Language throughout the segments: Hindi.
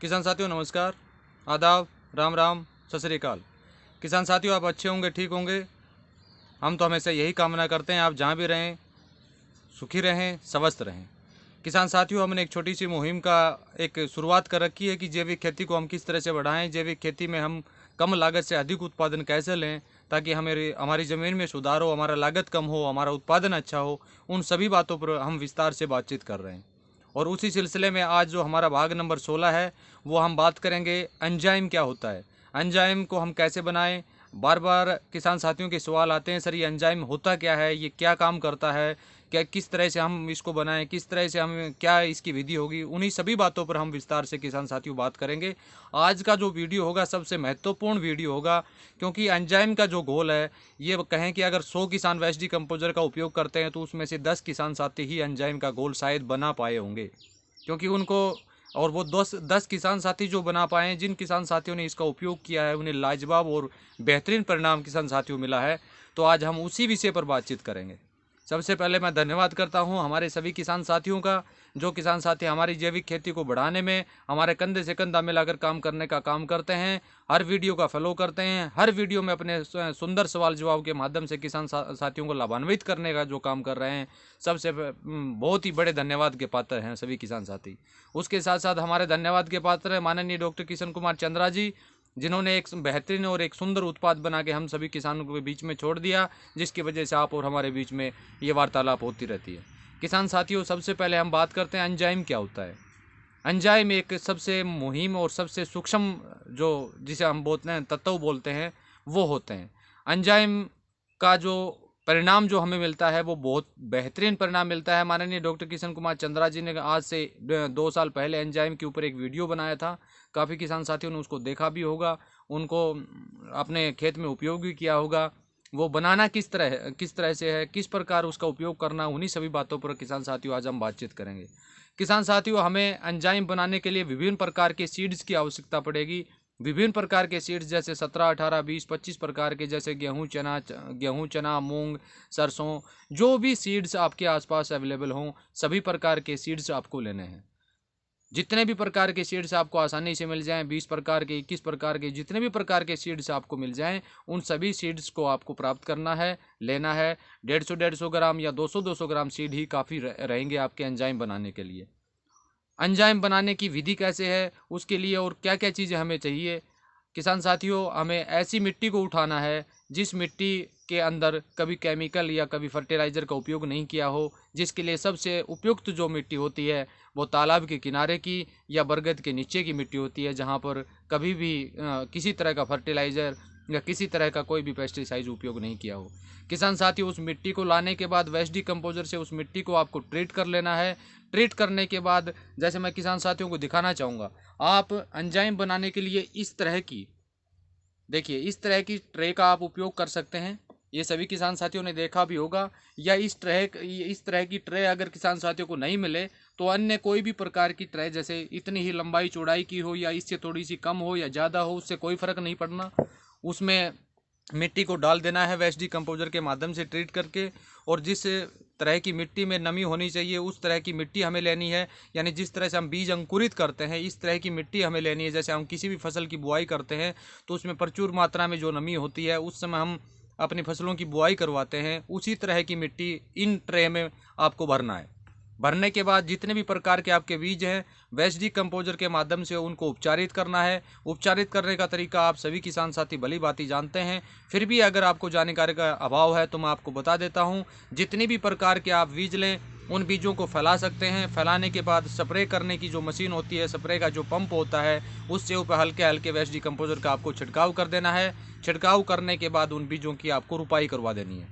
किसान साथियों नमस्कार, आदाब, राम राम, सत श्री अकाल। किसान साथियों आप अच्छे होंगे, ठीक होंगे। हम तो हमेशा यही कामना करते हैं आप जहाँ भी रहें सुखी रहें, स्वस्थ रहें। किसान साथियों हमने एक छोटी सी मुहिम का एक शुरुआत कर रखी है कि जैविक खेती को हम किस तरह से बढ़ाएं, जैविक खेती में हम कम लागत से अधिक उत्पादन कैसे लें ताकि हमारी ज़मीन में सुधार हो, हमारा लागत कम हो, हमारा उत्पादन अच्छा हो। उन सभी बातों पर हम विस्तार से बातचीत कर रहे हैं और उसी सिलसिले में आज जो हमारा भाग नंबर 16 है वो हम बात करेंगे एंजाइम क्या होता है, एंजाइम को हम कैसे बनाएं। बार बार किसान साथियों के सवाल आते हैं, सर ये एंजाइम होता क्या है, ये क्या काम करता है, क्या किस तरह से हम इसको बनाएं, किस तरह से हम क्या इसकी विधि होगी। उन्हीं सभी बातों पर हम विस्तार से किसान साथियों बात करेंगे। आज का जो वीडियो होगा सबसे महत्वपूर्ण वीडियो होगा क्योंकि एंजाइम का जो गोल है ये कहें कि अगर 100 किसान वेस्ट डिकम्पोजर का उपयोग करते हैं तो उसमें से 10 किसान साथी ही एंजाइम का गोल शायद बना पाए होंगे क्योंकि उनको और वो 10 किसान साथी जो बना पाए हैं, जिन किसान साथियों ने इसका उपयोग किया है उन्हें लाजवाब और बेहतरीन परिणाम किसान साथियों मिला है। तो आज हम उसी विषय पर बातचीत करेंगे। सबसे पहले मैं धन्यवाद करता हूं हमारे सभी किसान साथियों का, जो किसान साथी हमारी जैविक खेती को बढ़ाने में हमारे कंधे से कंधा मिलाकर काम करने का काम करते हैं, हर वीडियो का फॉलो करते हैं, हर वीडियो में अपने सुंदर सवाल जवाब के माध्यम से किसान साथियों को लाभान्वित करने का जो काम कर रहे हैं। सबसे बहुत ही बड़े धन्यवाद के पात्र हैं सभी किसान साथी। उसके साथ साथ हमारे धन्यवाद के पात्र है माननीय डॉक्टर किशन कुमार चंद्रा जी, जिन्होंने एक बेहतरीन और एक सुंदर उत्पाद बना के हम सभी किसानों के बीच में छोड़ दिया, जिसकी वजह से आप और हमारे बीच में ये वार्तालाप होती रहती है। किसान साथियों सबसे पहले हम बात करते हैं एंजाइम क्या होता है। एंजाइम एक सबसे मुहिम और सबसे सूक्ष्म जो जिसे हम बोलते हैं तत्व बोलते हैं वो होते हैं। एंजाइम का जो परिणाम जो हमें मिलता है वो बहुत बेहतरीन परिणाम मिलता है। माननीय डॉक्टर किशन कुमार चंद्रा जी ने आज से 2 साल पहले एंजाइम के ऊपर एक वीडियो बनाया था। काफ़ी किसान साथियों ने उसको देखा भी होगा, उनको अपने खेत में उपयोग भी किया होगा। वो बनाना किस तरह से है, किस प्रकार उसका उपयोग करना, उन्हीं सभी बातों पर किसान साथियों आज हम बातचीत करेंगे। किसान साथियों हमें एंजाइम बनाने के लिए विभिन्न प्रकार के सीड्स की आवश्यकता पड़ेगी। विभिन्न प्रकार के सीड्स जैसे 17, 18, 20, 25 प्रकार के, जैसे गेहूँ, चना, मूंग, सरसों, जो भी सीड्स आपके आसपास अवेलेबल हों सभी प्रकार के सीड्स आपको लेने हैं। जितने भी प्रकार के सीड्स आपको आसानी से मिल जाएं, 20 प्रकार के, 21 प्रकार के, जितने भी प्रकार के सीड्स आपको मिल जाएं, उन सभी सीड्स को आपको प्राप्त करना है, लेना है। 150 ग्राम या 200 ग्राम सीड ही काफ़ी रहेंगे आपके एंजाइम बनाने के लिए। एंजाइम बनाने की विधि कैसे है, उसके लिए और क्या क्या चीज़ें हमें चाहिए। किसान साथियों हमें ऐसी मिट्टी को उठाना है जिस मिट्टी के अंदर कभी केमिकल या कभी फर्टिलाइज़र का उपयोग नहीं किया हो, जिसके लिए सबसे उपयुक्त जो मिट्टी होती है वो तालाब के किनारे की या बरगद के नीचे की मिट्टी होती है, जहाँ पर कभी भी किसी तरह का फर्टिलाइज़र या किसी तरह का कोई भी पेस्टिसाइड उपयोग नहीं किया हो। किसान साथियों उस मिट्टी को लाने के बाद वेस्ट डिकम्पोजर से उस मिट्टी को आपको ट्रीट कर लेना है। ट्रीट करने के बाद जैसे मैं किसान साथियों को दिखाना चाहूँगा, आप एंजाइम बनाने के लिए इस तरह की ट्रे का आप उपयोग कर सकते हैं। ये सभी किसान साथियों ने देखा भी होगा। या इस तरह की ट्रे अगर किसान साथियों को नहीं मिले तो अन्य कोई भी प्रकार की ट्रे, जैसे इतनी ही लंबाई चौड़ाई की हो या इससे थोड़ी सी कम हो या ज़्यादा हो, उससे कोई फ़र्क नहीं पड़ना। उसमें मिट्टी को डाल देना है वेस्ट डिकम्पोजर के माध्यम से ट्रीट करके, और जिस तरह की मिट्टी में नमी होनी चाहिए उस तरह की मिट्टी हमें लेनी है। यानी जिस तरह से हम बीज अंकुरित करते हैं इस तरह की मिट्टी हमें लेनी है। जैसे हम किसी भी फसल की बुआई करते हैं तो उसमें प्रचुर मात्रा में जो नमी होती है उस समय हम अपनी फसलों की बुआई करवाते हैं, उसी तरह की मिट्टी इन ट्रे में आपको भरना है। भरने के बाद जितने भी प्रकार के आपके बीज हैं वेस्ट डिकम्पोजर के माध्यम से उनको उपचारित करना है। उपचारित करने का तरीका आप सभी किसान साथी भली भांति जानते हैं, फिर भी अगर आपको जानकारी का अभाव है तो मैं आपको बता देता हूं। जितने भी प्रकार के आप बीज लें उन बीजों को फैला सकते हैं। फैलाने के बाद स्प्रे करने की जो मशीन होती है, स्प्रे का जो पंप होता है, उससे ऊपर हल्के हल्के वेस्ट डिकम्पोजर का आपको छिड़काव कर देना है। छिड़काव करने के बाद उन बीजों की आपको रुपाई करवा देनी है।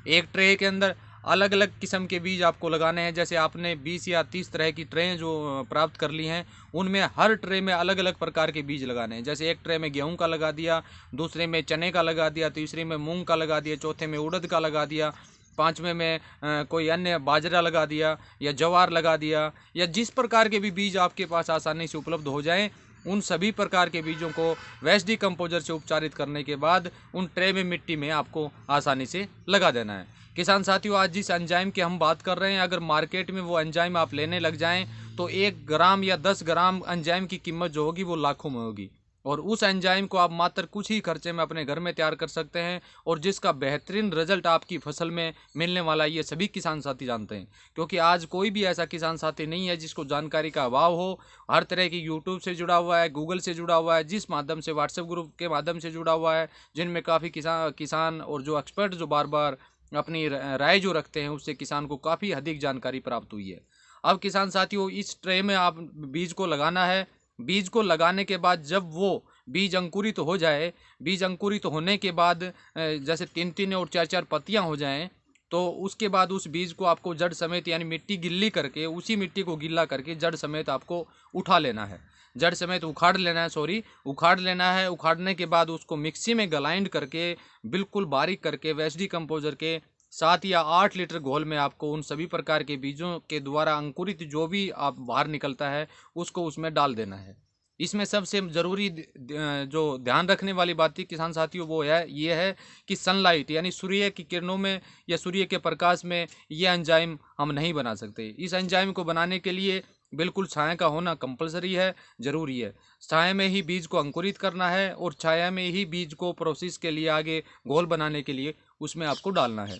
एक ट्रे के अंदर अलग अलग किस्म के बीज आपको लगाने हैं। जैसे आपने 20 या 30 तरह की ट्रे जो प्राप्त कर ली हैं, उनमें हर ट्रे में अलग अलग प्रकार के बीज लगाने हैं। जैसे एक ट्रे में गेहूं का लगा दिया, दूसरे में चने का लगा दिया, तीसरे में मूंग का लगा दिया, चौथे में उड़द का लगा दिया, पाँचवें में कोई अन्य बाजरा लगा दिया या ज्वार लगा दिया, या जिस प्रकार के भी बीज आपके पास आसानी से उपलब्ध हो जाएं उन सभी प्रकार के बीजों को वेस्ट डिकम्पोजर से उपचारित करने के बाद उन ट्रे में मिट्टी में आपको आसानी से लगा देना है। किसान साथियों, आज जिस एंजाइम की हम बात कर रहे हैं, अगर मार्केट में वो एंजाइम आप लेने लग जाएं तो 1 ग्राम या 10 ग्राम एंजाइम की कीमत जो होगी वो लाखों में होगी, और उस एंजाइम को आप मात्र कुछ ही खर्चे में अपने घर में तैयार कर सकते हैं और जिसका बेहतरीन रिजल्ट आपकी फसल में मिलने वाला है, ये सभी किसान साथी जानते हैं। क्योंकि आज कोई भी ऐसा किसान साथी नहीं है जिसको जानकारी का अभाव हो। हर तरह की यूट्यूब से जुड़ा हुआ है, गूगल से जुड़ा हुआ है, जिस माध्यम से व्हाट्सएप ग्रुप के माध्यम से जुड़ा हुआ है, जिनमें काफ़ी किसान और जो एक्सपर्ट जो बार बार अपनी राय जो रखते हैं, उससे किसान को काफ़ी अधिक जानकारी प्राप्त हुई है। अब किसान साथियों, इस ट्रे में आप बीज को लगाना है। बीज को लगाने के बाद जब वो बीज अंकुरित तो हो जाए, बीज अंकुरित तो होने के बाद जैसे 3-3 और 4-4 पत्तियां हो जाएं, तो उसके बाद उस बीज को आपको जड़ समेत यानी मिट्टी गिल्ली करके, उसी मिट्टी को गिल्ला करके जड़ समेत आपको उठा लेना है, जड़ समेत उखाड़ लेना है, उखाड़ लेना है। उखाड़ने के बाद उसको मिक्सी में ग्राइंड करके बिल्कुल बारीक करके वेस्ट डिकम्पोजर के 7 या 8 लीटर घोल में आपको उन सभी प्रकार के बीजों के द्वारा अंकुरित जो भी आप बाहर निकलता है उसको उसमें डाल देना है। इसमें सबसे ज़रूरी जो ध्यान रखने वाली बात थी किसान साथियों, वो ये है कि सनलाइट यानी सूर्य की किरणों में या सूर्य के प्रकाश में ये एंजाइम हम नहीं बना सकते। इस एंजाइम को बनाने के लिए बिल्कुल छाया का होना कंपलसरी है, ज़रूरी है। छाया में ही बीज को अंकुरित करना है और छाया में ही बीज को प्रोसेस के लिए आगे घोल बनाने के लिए उसमें आपको डालना है।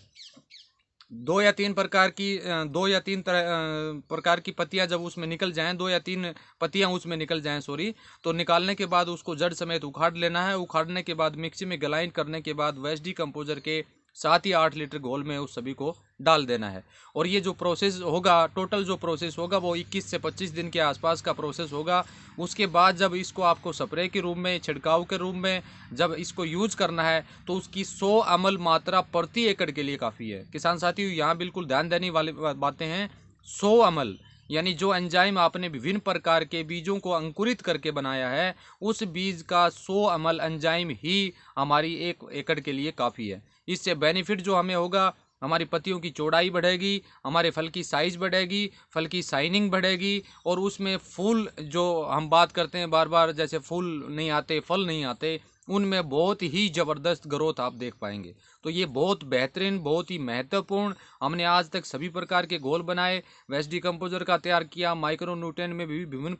2 या 3 प्रकार की पत्तियां जब उसमें निकल जाएं, 2 या 3 पत्तियां उसमें निकल जाएं तो निकालने के बाद उसको जड़ समेत उखाड़ लेना है। उखाड़ने के बाद मिक्सी में ग्राइंड करने के बाद वेस्ट डिकम्पोजर के 7 या 8 लीटर घोल में उस सभी को डाल देना है। और ये जो प्रोसेस होगा, टोटल जो प्रोसेस होगा वो 21 से 25 दिन के आसपास का प्रोसेस होगा। उसके बाद जब इसको आपको स्प्रे के रूप में, छिड़काव के रूप में जब इसको यूज करना है तो उसकी 100 ml मात्रा प्रति एकड़ के लिए काफ़ी है। किसान साथियों, यहाँ बिल्कुल ध्यान देने वाली बातें हैं। 100 ml यानी जो एंजाइम आपने विभिन्न प्रकार के बीजों को अंकुरित करके बनाया है, उस बीज का 100 ml एंजाइम ही हमारी 1 एकड़ के लिए काफ़ी है। इससे बेनिफिट जो हमें होगा, हमारी पत्तियों की चौड़ाई बढ़ेगी, हमारे फल की साइज़ बढ़ेगी, फल की शाइनिंग बढ़ेगी, और उसमें फूल जो हम बात करते हैं बार बार, जैसे फूल नहीं आते, फल नहीं आते, उनमें बहुत ही ज़बरदस्त ग्रोथ आप देख पाएंगे। तो ये बहुत बेहतरीन, बहुत ही महत्वपूर्ण, हमने आज तक सभी प्रकार के घोल बनाए, वेस्ट डिकम्पोजर का तैयार किया, माइक्रो न्यूट्रिएंट में भी विभिन्न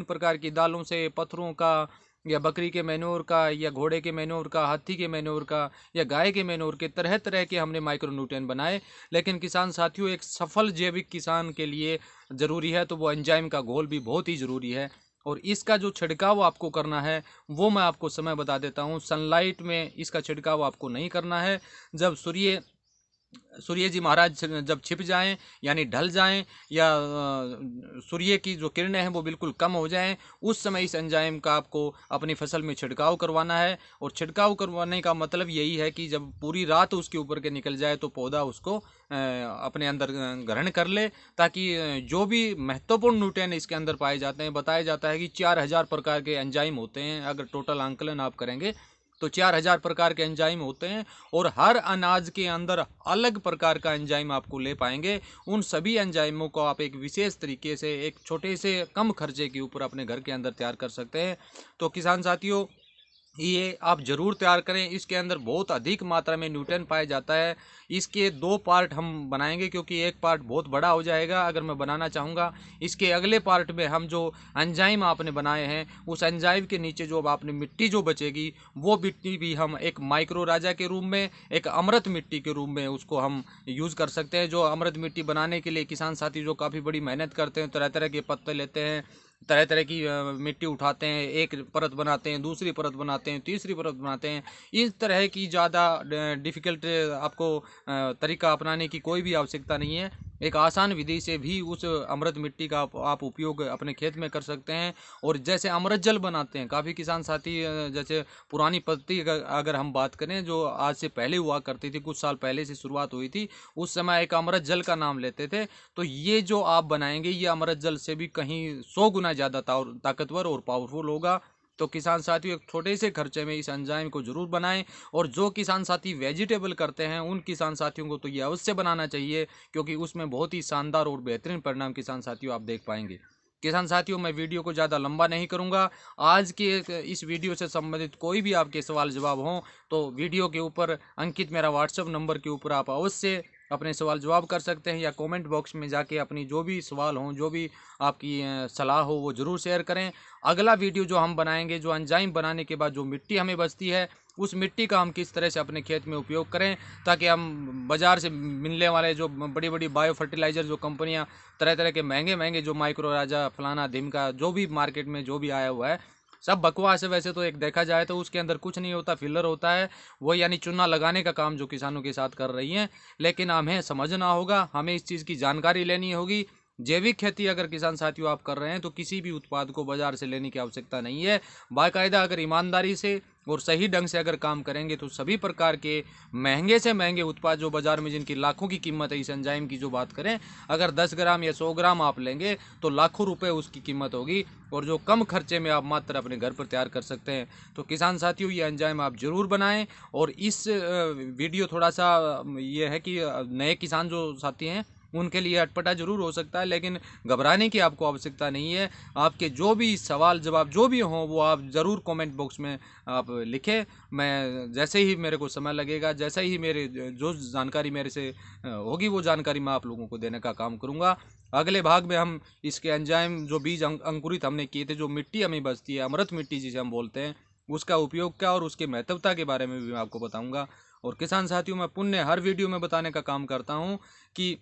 प्रकार की दालों से, पत्थरों का या बकरी के मैन्योर का या घोड़े के मैन्योर का, हाथी के मैन्योर का या गाय के मैन्योर के, तरह तरह के हमने माइक्रो न्यूट्रिएंट बनाए। लेकिन किसान साथियों, एक सफल जैविक किसान के लिए ज़रूरी है तो वो एंजाइम का घोल भी बहुत ही ज़रूरी है। और इसका जो छिड़काव आपको करना है वो मैं आपको समय बता देता हूँ। सनलाइट में इसका छिड़काव आपको नहीं करना है। जब सूर्य जी महाराज जब छिप जाएं यानी ढल जाएं, या सूर्य की जो किरणें हैं वो बिल्कुल कम हो जाएं, उस समय इस एंजाइम का आपको अपनी फसल में छिड़काव करवाना है। और छिड़काव करवाने का मतलब यही है कि जब पूरी रात उसके ऊपर के निकल जाए तो पौधा उसको अपने अंदर ग्रहण कर ले, ताकि जो भी महत्वपूर्ण न्यूट्रिएंट इसके अंदर पाए जाते हैं, बताया जाता है कि 4000 प्रकार के एंजाइम होते हैं। अगर टोटल आंकलन आप करेंगे तो 4000 प्रकार के एंजाइम होते हैं, और हर अनाज के अंदर अलग प्रकार का एंजाइम आपको ले पाएंगे। उन सभी एंजाइमों को आप एक विशेष तरीके से, एक छोटे से कम खर्चे के ऊपर अपने घर के अंदर तैयार कर सकते हैं। तो किसान साथियों, ये आप ज़रूर तैयार करें। इसके अंदर बहुत अधिक मात्रा में न्यूट्रिएंट पाया जाता है। इसके 2 पार्ट हम बनाएंगे, क्योंकि एक पार्ट बहुत बड़ा हो जाएगा अगर मैं बनाना चाहूँगा। इसके अगले पार्ट में हम जो एंजाइम आपने बनाए हैं, उस एंजाइम के नीचे जो आपने मिट्टी जो बचेगी, वो मिट्टी भी हम एक माइक्रो राजा के रूप में, एक अमृत मिट्टी के रूप में उसको हम यूज़ कर सकते हैं। जो अमृत मिट्टी बनाने के लिए किसान साथी जो काफ़ी बड़ी मेहनत करते हैं, तरह तरह के पत्ते लेते हैं, तरह तरह की मिट्टी उठाते हैं, एक परत बनाते हैं, दूसरी परत बनाते हैं, तीसरी परत बनाते हैं। इस तरह की ज़्यादा डिफ़िकल्ट आपको तरीका अपनाने की कोई भी आवश्यकता नहीं है। एक आसान विधि से भी उस अमृत मिट्टी का आप उपयोग अपने खेत में कर सकते हैं। और जैसे अमृत जल बनाते हैं काफ़ी किसान साथी, जैसे पुरानी पद्धति अगर हम बात करें जो आज से पहले हुआ करती थी, कुछ साल पहले से शुरुआत हुई थी, उस समय एक अमृत जल का नाम लेते थे। तो ये जो आप बनाएंगे, ये अमृत जल से भी कहीं 100 गुना ज़्यादा ताकतवर और पावरफुल होगा। तो किसान साथियों, एक छोटे से खर्चे में इस एंजाइम को जरूर बनाएं। और जो किसान साथी वेजिटेबल करते हैं, उन किसान साथियों को तो ये अवश्य बनाना चाहिए, क्योंकि उसमें बहुत ही शानदार और बेहतरीन परिणाम किसान साथियों आप देख पाएंगे। किसान साथियों, मैं वीडियो को ज़्यादा लंबा नहीं करूंगा। आज के इस वीडियो से संबंधित कोई भी आपके सवाल जवाब हों तो वीडियो के ऊपर अंकित मेरा व्हाट्सएप नंबर के ऊपर आप अवश्य अपने सवाल जवाब कर सकते हैं, या कमेंट बॉक्स में जाके अपनी जो भी सवाल हों, जो भी आपकी सलाह हो, वो ज़रूर शेयर करें। अगला वीडियो जो हम बनाएंगे, जो एंजाइम बनाने के बाद जो मिट्टी हमें बचती है, उस मिट्टी का हम किस तरह से अपने खेत में उपयोग करें, ताकि हम बाज़ार से मिलने वाले जो बड़ी बड़ी बायो फर्टिलाइज़र जो कंपनियां तरह तरह के महंगे महंगे जो माइक्रो राजा फलाना धिमका जो भी मार्केट में जो भी आया हुआ है, सब बकवास है। वैसे तो एक देखा जाए तो उसके अंदर कुछ नहीं होता, फिलर होता है वो, यानी चूना लगाने का काम जो किसानों के साथ कर रही हैं। लेकिन हमें समझना होगा, हमें इस चीज़ की जानकारी लेनी होगी। जैविक खेती अगर किसान साथियों आप कर रहे हैं तो किसी भी उत्पाद को बाजार से लेने की आवश्यकता नहीं है। बाकायदा अगर ईमानदारी से और सही ढंग से अगर काम करेंगे तो सभी प्रकार के महंगे से महंगे उत्पाद जो बाजार में जिनकी लाखों की कीमत है, इस एंजाइम की जो बात करें, अगर 10 ग्राम या 100 ग्राम आप लेंगे तो लाखों रुपए उसकी कीमत होगी, और जो कम खर्चे में आप मात्र अपने घर पर तैयार कर सकते हैं। तो किसान साथियों, ये एंजाइम आप जरूर बनाएं। और इस वीडियो थोड़ा सा ये है कि नए किसान जो साथी हैं उनके लिए अटपटा जरूर हो सकता है, लेकिन घबराने की आपको आवश्यकता नहीं है। आपके जो भी सवाल जवाब जो भी हों वो आप ज़रूर कमेंट बॉक्स में आप लिखें। मैं जैसे ही मेरे को समय लगेगा, जैसे ही मेरे जो जानकारी मेरे से होगी वो जानकारी मैं आप लोगों को देने का काम करूँगा। अगले भाग में हम इसके एंजाइम जो बीज अंकुरित हमने किए थे, जो मिट्टी हमें बचती है, अमृत मिट्टी जिसे हम बोलते हैं, उसका उपयोग क्या और उसकी महत्वता के बारे में भी मैं आपको बताऊँगा। और किसान साथियों, मैं पुण्य हर वीडियो में बताने का काम करता हूँ कि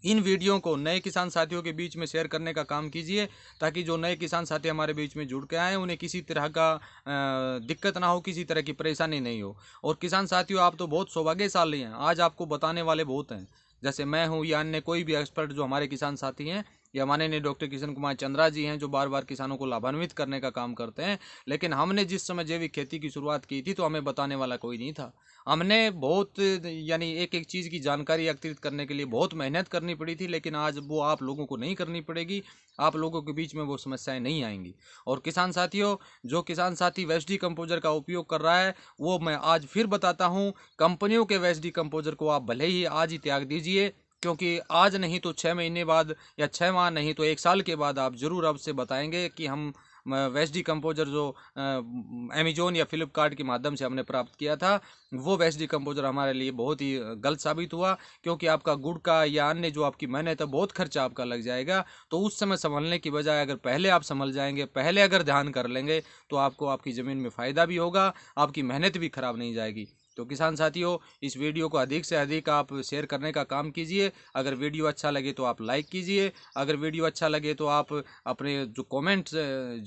इन वीडियो को नए किसान साथियों के बीच में शेयर करने का काम कीजिए, ताकि जो नए किसान साथी हमारे बीच में जुड़ के आए उन्हें किसी तरह का दिक्कत ना हो, किसी तरह की परेशानी नहीं हो। और किसान साथियों, आप तो बहुत सौभाग्यशाली हैं, आज आपको बताने वाले बहुत हैं। जैसे मैं हूँ या अन्य कोई भी एक्सपर्ट जो हमारे किसान साथी हैं, या माननीय डॉक्टर किशन कुमार चंद्रा जी हैं, जो बार बार किसानों को लाभान्वित करने का काम करते हैं। लेकिन हमने जिस समय जैविक खेती की शुरुआत की थी तो हमें बताने वाला कोई नहीं था। हमने बहुत, यानी एक एक चीज़ की जानकारी एकत्रित करने के लिए बहुत मेहनत करनी पड़ी थी, लेकिन आज वो आप लोगों को नहीं करनी पड़ेगी। आप लोगों के बीच में वो समस्याएं नहीं आएंगी। और किसान साथियों, जो किसान साथी वेस्टी कंपोजर का उपयोग कर रहा है, वो मैं आज फिर बताता हूँ, कंपनियों के वेस्टी कंपोजर को आप भले ही आज ही त्याग दीजिए, क्योंकि आज नहीं तो 6 महीने बाद, या 6 माह नहीं तो 1 साल के बाद आप ज़रूर अब से बताएंगे कि हम वेस्टी कंपोजर जो अमेजोन या फ्लिपकार्ट के माध्यम से हमने प्राप्त किया था, वो वेस्टी कंपोजर हमारे लिए बहुत ही गलत साबित हुआ। क्योंकि आपका गुड़ का या अन्य जो आपकी मेहनत है, बहुत खर्चा आपका लग जाएगा। तो उस समय संभलने की बजाय अगर पहले आप संभल जाएंगे, पहले अगर ध्यान कर लेंगे, तो आपको आपकी ज़मीन में फ़ायदा भी होगा, आपकी मेहनत भी खराब नहीं जाएगी। तो किसान साथियों, इस वीडियो को अधिक से अधिक आप शेयर करने का काम कीजिए। अगर वीडियो अच्छा लगे तो आप लाइक कीजिए। अगर वीडियो अच्छा लगे तो आप अपने जो कमेंट्स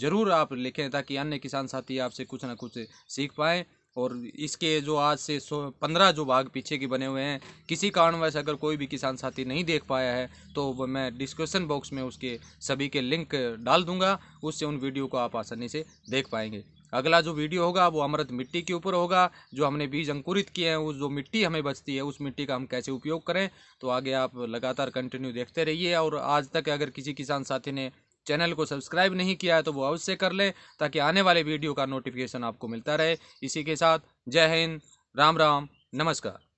ज़रूर आप लिखें, ताकि अन्य किसान साथी आपसे कुछ ना कुछ सीख पाएँ। और इसके जो आज से 15 जो भाग पीछे के बने हुए हैं, किसी कारणवश अगर कोई भी किसान साथी नहीं देख पाया है तो मैं डिस्क्रिप्शन बॉक्स में उसके सभी के लिंक डाल दूंगा, उससे उन वीडियो को आप आसानी से देख पाएंगे। अगला जो वीडियो होगा वो अमृत मिट्टी के ऊपर होगा, जो हमने बीज अंकुरित किए हैं, उस जो मिट्टी हमें बचती है उस मिट्टी का हम कैसे उपयोग करें। तो आगे आप लगातार कंटिन्यू देखते रहिए। और आज तक अगर किसी किसान साथी ने चैनल को सब्सक्राइब नहीं किया है तो वो अवश्य कर लें, ताकि आने वाले वीडियो का नोटिफिकेशन आपको मिलता रहे। इसी के साथ जय हिंद, राम राम, नमस्कार।